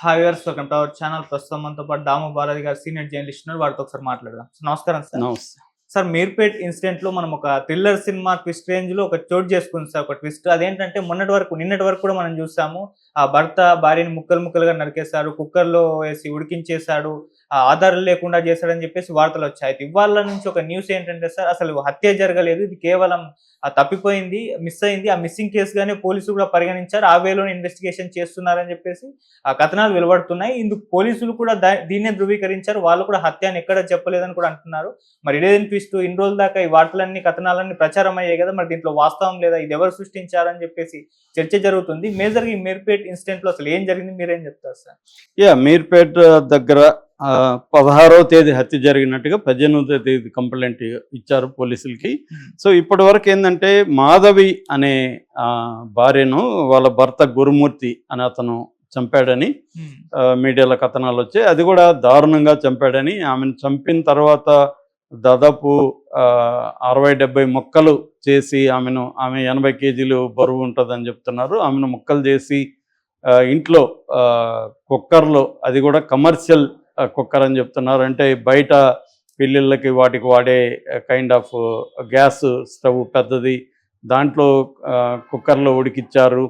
Hi viewers, welcome to our channel. ప్రస్తుతం మనతో పాటు దాము బాలాజీ గారు సీనియర్ జర్నలిస్ట్ ఉన్నారు. వారితో ఒకసారి మాట్లాడదాం. నమస్కారం సార్. నమస్తే. సార్, మీర్పేట్ ఇన్సిడెంట్ లో మనం ఒక థ్రిల్లర్ సినిమా ట్విస్ట్ రేంజ్ లో ఒక చోటు చేసుకుంది సార్. ఒక ట్విస్ట్ అదేంటంటే నిన్నటి వరకు కూడా మనం చూసాము. ఆ భర్త భార్యని ముక్కలు ముక్కలుగా నరికేశాడు, కుక్కర్ లో వేసి ఉడికించేశాడు, ఆధారం లేకుండా చేశాడని చెప్పేసి వార్తలు వచ్చాయి. ఇవాళ నుంచి ఒక న్యూస్ ఏంటంటే సార్, అసలు హత్య జరగలేదు, ఇది కేవలం తప్పిపోయింది, మిస్ అయింది. ఆ మిస్సింగ్ కేసుగానే పోలీసులు కూడా పరిగణించారు, ఆ వేలోనే ఇన్వెస్టిగేషన్ చేస్తున్నారని చెప్పేసి ఆ కథనాలు వెలువడుతున్నాయి. ఇందుకు పోలీసులు కూడా దీన్నే ధృవీకరించారు. వాళ్ళు కూడా హత్య అని ఎక్కడ చెప్పలేదని కూడా అంటున్నారు. మరి ఇదేం ట్విస్ట్, ఇన్ని రోజుల దాకా ఈ వార్తలన్నీ కథనాలన్నీ ప్రచారం అయ్యాయి కదా, మరి దీంట్లో వాస్తవం లేదా, ఇది ఎవరు సృష్టించారని చెప్పేసి చర్చ జరుగుతుంది. మేజర్గా ఈ మీర్పేట్ ఇన్సిడెంట్ లో అసలు ఏం జరిగింది, మీరేం చెప్తారు సార్? మీర్పేట్ దగ్గర 16వ తేదీ హత్య జరిగినట్టుగా 18వ తేదీ కంప్లైంట్ ఇచ్చారు పోలీసులకి. సో ఇప్పటి వరకు ఏంటంటే మాధవి అనే భార్యను వాళ్ళ భర్త గురుమూర్తి అని అతను చంపాడని మీడియాలో కథనాలు వచ్చాయి. అది కూడా దారుణంగా చంపాడని, ఆమెను చంపిన తర్వాత దాదాపు 60-70 మొక్కలు చేసి ఆమె 80 కేజీలు బరువు ఉంటుందని చెప్తున్నారు. ఆమెను మొక్కలు చేసి ఇంట్లో కుక్కర్లో, అది కూడా కమర్షియల్ కుక్కర్ అని చెప్తున్నారు, అంటే బయట పెళ్ళిళ్ళకి వాటికి వాడే కైండ్ ఆఫ్ గ్యాస్ స్టవ్ పెద్దది, దాంట్లో కుక్కర్లో ఉడికిచ్చారు.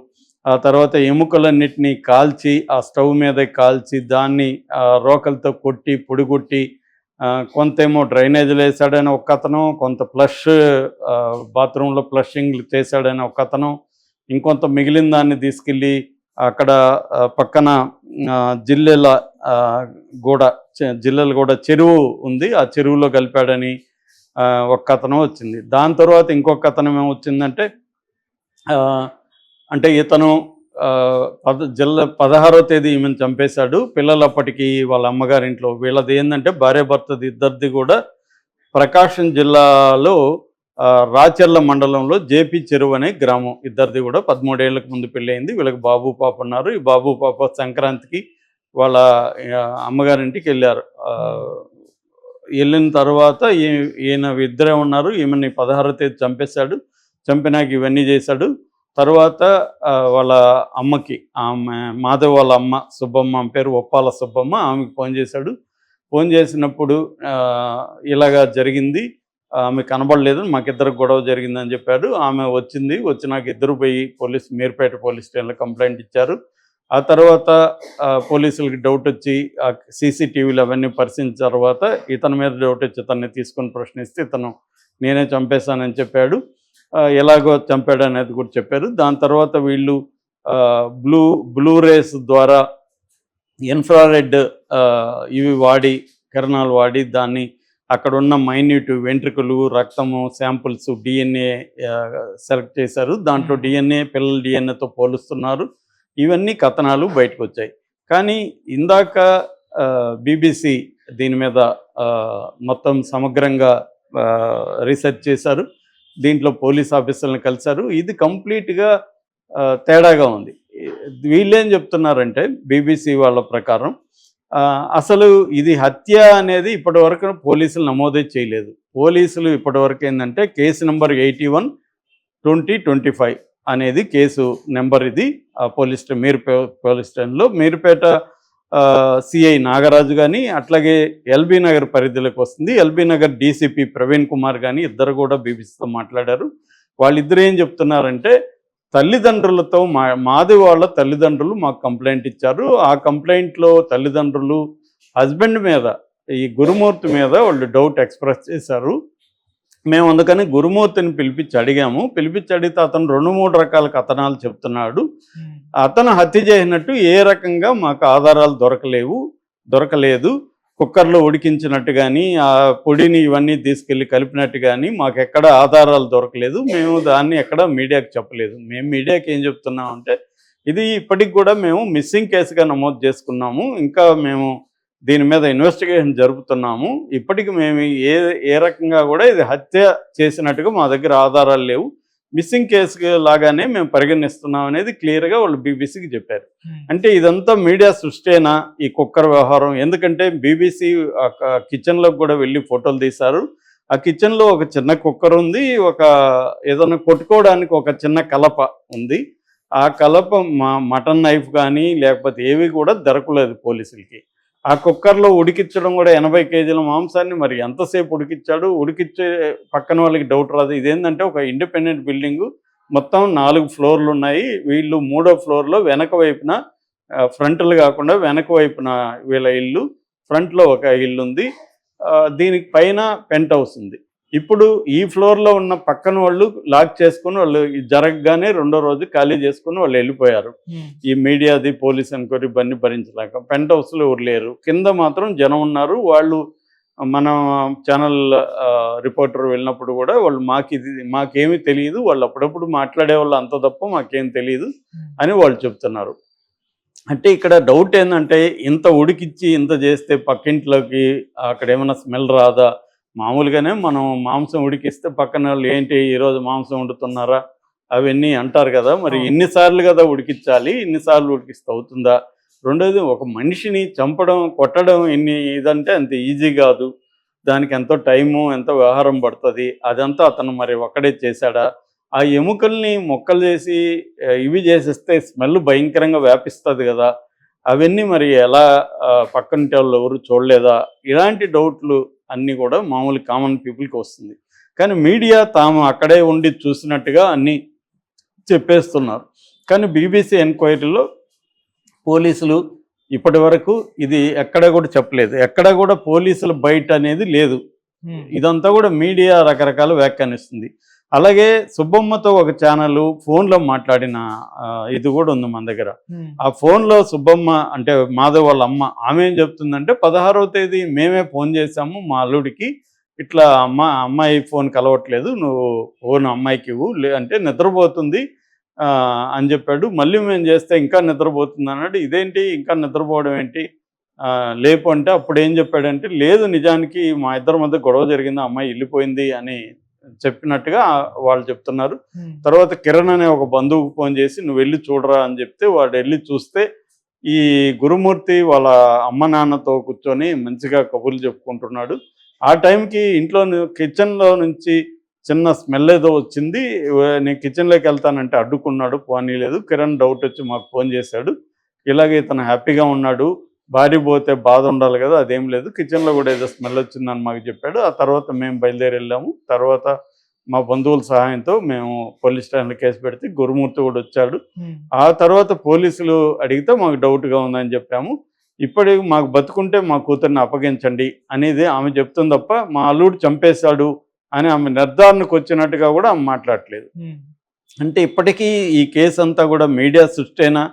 ఆ తర్వాత ఎముకలన్నిటినీ కాల్చి ఆ స్టవ్ మీద కాల్చి దాన్ని రోకలతో కొట్టి పొడిగొట్టి, కొంతేమో డ్రైనేజీలు వేసాడని ఒక అతను, కొంత బాత్రూంలో ఫ్లషింగ్ చేశాడని ఒక అతను, ఇంకొంత మిగిలిన దాన్ని తీసుకెళ్ళి అక్కడ పక్కన జిల్లెల కూడా చెరువు ఉంది, ఆ చెరువులో కలిపాడని ఒక కథనం వచ్చింది. దాని తర్వాత ఇంకొక కథనం ఏమొచ్చిందంటే, అంటే ఇతను 16వ తేదీ ఈమెను చంపేశాడు. పిల్లలు అప్పటికి వాళ్ళ అమ్మగారింట్లో. వీళ్ళది ఏంటంటే భార్యాభర్తది ఇద్దరిది కూడా ప్రకాశం జిల్లాలో రాచర్ల మండలంలో జేపీ చెరువు అనే గ్రామం. ఇద్దరిది కూడా 13 ఏళ్లకు ముందు పెళ్ళయింది. వీళ్ళకి బాబు పాప ఉన్నారు. ఈ బాబు పాప సంక్రాంతికి వాళ్ళ అమ్మగారింటికి వెళ్ళారు. వెళ్ళిన తర్వాత ఈయన ఇద్దరే ఉన్నారు. ఈమెని 16వ తేదీ చంపేశాడు. చంపినాక ఇవన్నీ చేశాడు. తర్వాత వాళ్ళ అమ్మకి, ఆమె మాధవ్ వాళ్ళ అమ్మ సుబ్బమ్మ, పేరు ఒప్పాల సుబ్బమ్మ, ఆమెకి ఫోన్ చేశాడు. ఫోన్ చేసినప్పుడు ఇలాగా జరిగింది, ఆమె కనబడలేదు, మాకిద్దరికి గొడవ జరిగిందని చెప్పాడు. ఆమె వచ్చింది. వచ్చినాక ఇద్దరు పోయి మీర్పేట పోలీస్ స్టేషన్లో కంప్లైంట్ ఇచ్చారు. ఆ తర్వాత పోలీసులకి డౌట్ వచ్చి సీసీటీవీలు అవన్నీ పరిశీలించిన తర్వాత ఇతని మీద డౌట్ వచ్చి ఇతన్ని తీసుకొని ప్రశ్నిస్తే ఇతను నేనే చంపేశానని చెప్పాడు. ఎలాగో చంపాడు అనేది కూడా చెప్పారు. దాని తర్వాత వీళ్ళు బ్లూ రేస్ ద్వారా ఇన్ఫ్రారెడ్ ఇవి వాడి, కిరణాలు వాడి, దాన్ని అక్కడ ఉన్న మైన్యూట్ వెంట్రుకలు, రక్తము శాంపుల్స్, డిఎన్ఏ సెలెక్ట్ చేశారు. దాంట్లో పిల్లల డిఎన్ఏతో పోలుస్తున్నారు. ఇవన్నీ కథనాలు బయటకు వచ్చాయి. కానీ ఇందాక బీబీసీ దీని మీద మొత్తం సమగ్రంగా రీసెర్చ్ చేశారు. దీంట్లో పోలీస్ ఆఫీసర్లను కలిశారు. ఇది కంప్లీట్గా తేడాగా ఉంది. వీళ్ళేం చెప్తున్నారంటే బీబీసీ వాళ్ళ ప్రకారం అసలు ఇది హత్య అనేది ఇప్పటివరకు పోలీసులు నమోదే చేయలేదు. పోలీసులు ఇప్పటివరకు ఏంటంటే కేసు నెంబర్ 81/2025 అనేది కేసు నెంబర్. ఇది పోలీస్ స్టేషన్లో మీర్పేట సిఐ నాగరాజు కానీ, అట్లాగే ఎల్బీ నగర్ పరిధిలోకి వస్తుంది. ఎల్బీ నగర్ డీసీపీ ప్రవీణ్ కుమార్ కానీ ఇద్దరు కూడా బీబీసీతో మాట్లాడారు. వాళ్ళిద్దరు ఏం చెప్తున్నారంటే, తల్లిదండ్రులతో మాధవి వాళ్ళ తల్లిదండ్రులు మాకు కంప్లైంట్ ఇచ్చారు. ఆ కంప్లైంట్లో తల్లిదండ్రులు హస్బెండ్ మీద, ఈ గురుమూర్తి మీద వాళ్ళు డౌట్ ఎక్స్ప్రెస్ చేశారు. మేము అందుకని గురుమూర్తిని పిలిపించి అడిగితే అతను 2-3 రకాల కథనాలు చెప్తున్నాడు. అతను హత్య చేసినట్టు ఏ రకంగా మాకు ఆధారాలు దొరకలేదు. కుక్కర్లో ఉడికించినట్టు కానీ, ఆ పొడిని ఇవన్నీ తీసుకెళ్ళి కలిపినట్టు కానీ మాకు ఎక్కడ ఆధారాలు దొరకలేదు. మేము దాన్ని ఎక్కడ మీడియాకి చెప్పలేదు. మేము మీడియాకి ఏం చెప్తున్నామంటే, ఇది ఇప్పటికి కూడా మేము మిస్సింగ్ కేసుగా నమోదు చేసుకున్నాము. ఇంకా మేము దీని మీద ఇన్వెస్టిగేషన్ జరుపుతున్నాము. ఇప్పటికి మేము ఏ రకంగా కూడా ఇది హత్య చేసినట్టుగా మా దగ్గర ఆధారాలు లేవు. మిస్సింగ్ కేసు లాగానే మేము పరిగణిస్తున్నాం అనేది క్లియర్గా వాళ్ళు బీబీసీకి చెప్పారు. అంటే ఇదంతా మీడియా సృష్టేనా ఈ కుక్కర్ వ్యవహారం? ఎందుకంటే బీబీసీ కిచెన్లోకి కూడా వెళ్ళి ఫోటోలు తీశారు. ఆ కిచెన్లో ఒక చిన్న కుక్కర్ ఉంది, ఏదైనా కొట్టుకోవడానికి ఒక చిన్న కలప ఉంది. ఆ కలప మటన్ నైఫ్ కానీ లేకపోతే ఏవి కూడా దొరకలేదు పోలీసులకి. ఆ కుక్కర్లో ఉడికించడం కూడా 80 కేజీల మాంసాన్ని మరి ఎంతసేపు ఉడికిచ్చాడు? ఉడికిచ్చే పక్కన వాళ్ళకి డౌట్ రాదు. ఇదేంటంటే ఒక ఇండిపెండెంట్ బిల్డింగు, మొత్తం 4 ఫ్లోర్లు ఉన్నాయి. వీళ్ళు 3వ ఫ్లోర్లో వెనక వైపున ఫ్రంట్లు కాకుండా వెనక వైపున వీళ్ళ ఇల్లు, ఫ్రంట్లో ఒక ఇల్లు ఉంది. దీనికి పైన పెంట్ హౌస్ ఉంది. ఇప్పుడు ఈ ఫ్లోర్లో ఉన్న పక్కన వాళ్ళు లాక్ చేసుకుని వాళ్ళు జరగగానే రెండో రోజు ఖాళీ చేసుకుని వాళ్ళు వెళ్ళిపోయారు. ఈ మీడియాది పోలీస్ ఎంక్వైరీ ఇవన్నీ భరించలేక పెంట్ హౌస్లో ఎవరు లేరు. కింద మాత్రం జనం ఉన్నారు. వాళ్ళు మన ఛానల్ రిపోర్టర్ వెళ్ళినప్పుడు కూడా వాళ్ళు మాకేమీ తెలియదు, వాళ్ళు అప్పుడప్పుడు మాట్లాడే వాళ్ళు అంత తప్ప మాకేం తెలియదు అని వాళ్ళు చెప్తున్నారు. అంటే ఇక్కడ డౌట్ ఏంటంటే ఇంత ఉడికిచ్చి ఇంత చేస్తే పక్కింట్లోకి అక్కడ ఏమైనా స్మెల్ రాదా? మామూలుగానే మనం మాంసం ఉడికిస్తే పక్కన వాళ్ళు ఏంటి ఈరోజు మాంసం వండుతున్నారా అవన్నీ అంటారు కదా. మరి ఎన్నిసార్లు కదా ఉడికించాలి, ఎన్నిసార్లు ఉడికిస్తే అవుతుందా? రెండోది ఒక మనిషిని చంపడం కొట్టడం ఇదంటే అంత ఈజీ కాదు. దానికి ఎంతో టైము ఎంతో వ్యవహారం పడుతుంది. అదంతా అతను మరి ఒక్కడే చేశాడా? ఆ ఎముకల్ని మొక్కలు చేసి ఇవి చేసేస్తే స్మెల్ భయంకరంగా వ్యాపిస్తుంది కదా. అవన్నీ మరి ఎలా పక్కనింటి వాళ్ళు ఎవరు చూడలేదా? ఇలాంటి డౌట్లు అన్నీ కూడా మామూలు కామన్ పీపుల్కి వస్తుంది. కానీ మీడియా తాము అక్కడే ఉండి చూసినట్టుగా అన్నీ చెప్పేస్తున్నారు. కానీ బీబీసీ ఎంక్వైరీలో పోలీసులు ఇప్పటి వరకు ఇది ఎక్కడ కూడా చెప్పలేదు. ఎక్కడ కూడా పోలీసుల బయట అనేది లేదు. ఇదంతా కూడా మీడియా రకరకాల వ్యాఖ్యానిస్తుంది. అలాగే సుబ్బమ్మతో ఒక ఛానల్ ఫోన్లో మాట్లాడిన ఇది కూడా ఉంది మన దగ్గర. ఆ ఫోన్లో సుబ్బమ్మ అంటే మాధవ్ వాళ్ళ అమ్మ, ఆమె ఏం చెప్తుందంటే 16వ తేదీ మేమే ఫోన్ చేశాము మా అల్లుడికి, ఇట్లా అమ్మాయి ఫోన్ కలవట్లేదు, నువ్వు ఫోన్ అమ్మాయికి ఇవ్వు అంటే నిద్రపోతుంది అని చెప్పాడు. మళ్ళీ మేము చేస్తే ఇంకా నిద్రపోతుంది అన్నాడు. ఇదేంటి ఇంకా నిద్రపోవడం ఏంటి లేపు అంటే అప్పుడు ఏం చెప్పాడంటే లేదు నిజానికి మా ఇద్దరి మధ్య గొడవ జరిగింది, అమ్మాయి వెళ్ళిపోయింది అని చెప్పినట్టుగా వాళ్ళు చెప్తున్నారు. తర్వాత కిరణ్ అనే ఒక బంధువుకు ఫోన్ చేసి నువ్వు వెళ్ళి చూడరా అని చెప్తే వాడు వెళ్ళి చూస్తే ఈ గురుమూర్తి వాళ్ళ అమ్మ నాన్నతో కూర్చొని మంచిగా కబుర్లు చెప్పుకుంటున్నాడు. ఆ టైంకి ఇంట్లో కిచెన్లో నుంచి చిన్న స్మెల్ ఏదో వచ్చింది. నేను కిచెన్లోకి వెళ్తానంటే అడ్డుకున్నాడు, పోనీలేదు. కిరణ్ డౌట్ వచ్చి మాకు ఫోన్ చేశాడు, ఇలాగే ఇతను హ్యాపీగా ఉన్నాడు, భార్య పోతే బాధ ఉండాలి కదా, అదేం లేదు, కిచెన్లో కూడా ఏదో స్మెల్ వచ్చిందని మాకు చెప్పాడు. ఆ తర్వాత మేము బయలుదేరి వెళ్ళాము. తర్వాత మా బంధువుల సహాయంతో మేము పోలీస్ స్టేషన్లో కేసు పెడితే గురుమూర్తి కూడా వచ్చాడు. ఆ తర్వాత పోలీసులు అడిగితే మాకు డౌట్గా ఉందని చెప్పాము. ఇప్పటికి మాకు బతుకుంటే మా కూతుర్ని అప్పగించండి అనేది ఆమె చెప్తుంది తప్ప మా అల్లుడు చంపేశాడు అని ఆమె నిర్ధారణకు వచ్చినట్టుగా కూడా ఆమె మాట్లాడట్లేదు. అంటే ఇప్పటికీ ఈ కేసు అంతా కూడా మీడియా సృష్టేనా?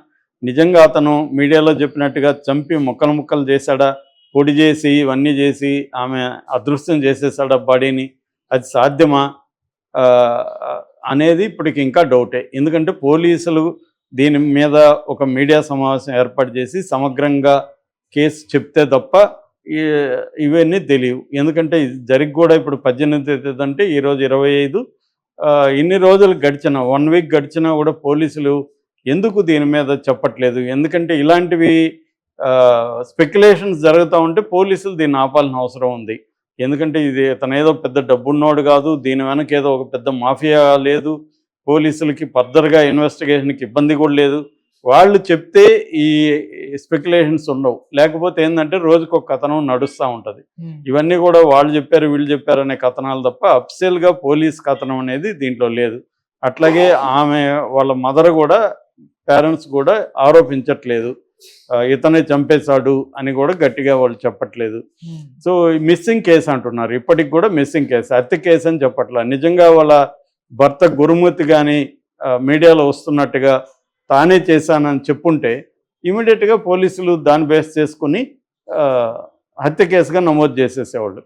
నిజంగా అతను మీడియాలో చెప్పినట్టుగా చంపి ముక్కలు ముక్కలు చేశాడా, పొడి చేసి ఇవన్నీ చేసి ఆమె అదృశ్యం చేసేసాడా బాడీని? అది సాధ్యమా అనేది ఇప్పటికి ఇంకా డౌటే. ఎందుకంటే పోలీసులు దీని మీద ఒక మీడియా సమావేశం ఏర్పాటు చేసి సమగ్రంగా కేసు చెప్తే తప్ప ఇవన్నీ తెలియవు. ఎందుకంటే ఇది జరిగి కూడా ఇప్పుడు 18 అంటే ఈరోజు 25. ఇన్ని రోజులు గడిచిన 1 వీక్ గడిచినా కూడా పోలీసులు ఎందుకు దీని మీద చెప్పట్లేదు? ఎందుకంటే ఇలాంటివి స్పెక్యులేషన్స్ జరుగుతూ ఉంటే పోలీసులు దీన్ని ఆపాల్సిన అవసరం ఉంది. ఎందుకంటే ఇది ఇతనేదో పెద్ద డబ్బున్నోడు కాదు, దీని వెనక ఏదో ఒక పెద్ద మాఫియా లేదు, పోలీసులకి ఫర్దర్గా ఇన్వెస్టిగేషన్కి ఇబ్బంది కూడా లేదు. వాళ్ళు చెప్తే ఈ స్పెక్యులేషన్స్ ఉండవు. లేకపోతే ఏంటంటే రోజుకొక కథనం నడుస్తూ ఉంటుంది. ఇవన్నీ కూడా వాళ్ళు చెప్పారు వీళ్ళు చెప్పారు అనే కథనాలు తప్ప అఫిషియల్గా పోలీస్ కథనం అనేది దీంట్లో లేదు. అట్లాగే ఆమె వాళ్ళ మదర్ కూడా పేరెంట్స్ కూడా ఆరోపించట్లేదు ఇతనే చంపేశాడు అని కూడా గట్టిగా వాళ్ళు చెప్పట్లేదు. సో మిస్సింగ్ కేసు అంటున్నారు. ఇప్పటికి కూడా మిస్సింగ్ కేసు, హత్య కేసు అని చెప్పట్లేదు. నిజంగా వాళ్ళ భర్త గురుమూర్తి కానీ మీడియాలో వస్తున్నట్టుగా తానే చేశానని చెప్పుంటే ఇమీడియట్గా పోలీసులు దాన్ని బేస్ చేసుకుని హత్య కేసుగా నమోదు చేసేసేవాళ్ళు.